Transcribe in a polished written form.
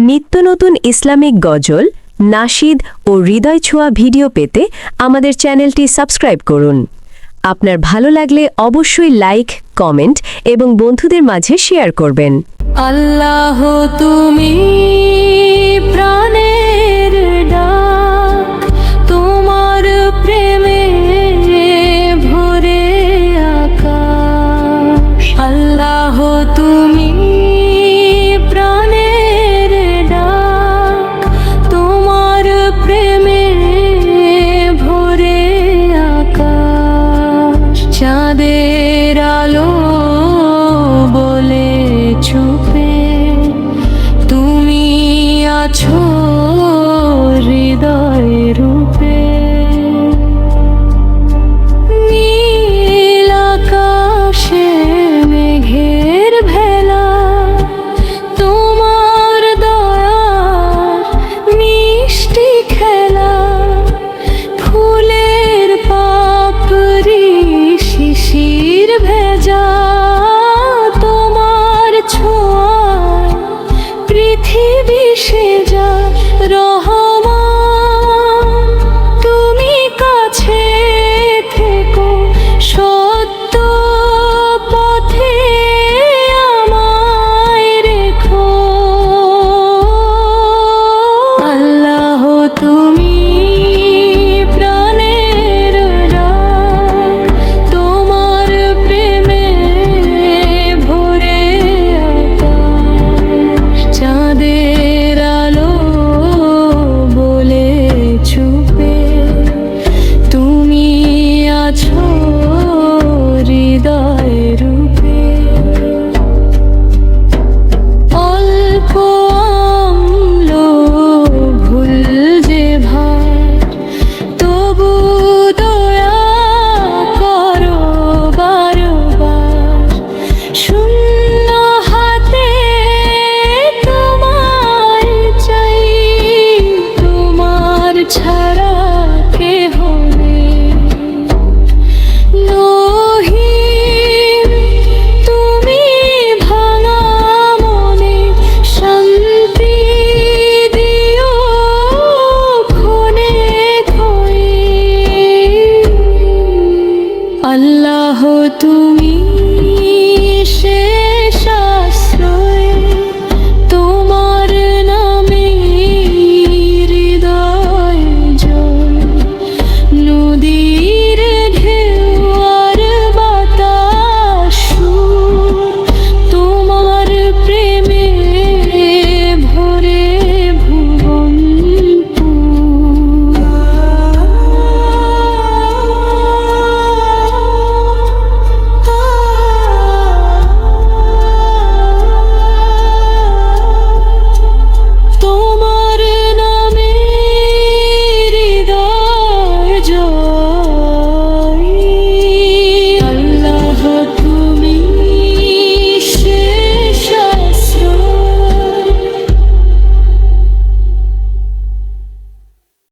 নিত্য নতুন ইসলামিক গজল, নাশিদ ও হৃদয় ছোঁয়া ভিডিও পেতে আমাদের চ্যানেলটি সাবস্ক্রাইব করুন। আপনার ভালো লাগলে অবশ্যই লাইক, কমেন্ট এবং বন্ধুদের মাঝে শেয়ার করবেন। আল্লাহ তুমি প্রাণের ডাক, তোমার প্রেমে ভরে আকাশ। আল্লাহ তুমি প্রাণের ডাক, তোমার প্রেমে ভরে আকাশ। চাঁদের আলো বলে চুপে তুমি আছো হৃদয় রূপে। নীল আকাশে মেঘের ভেলা, তোমার দয়ার মিষ্টি খেলা। ফুলের পাপড়ি শিশির ভেজা, ছোঁয়ায় পৃথিবী সেজা। রহমতের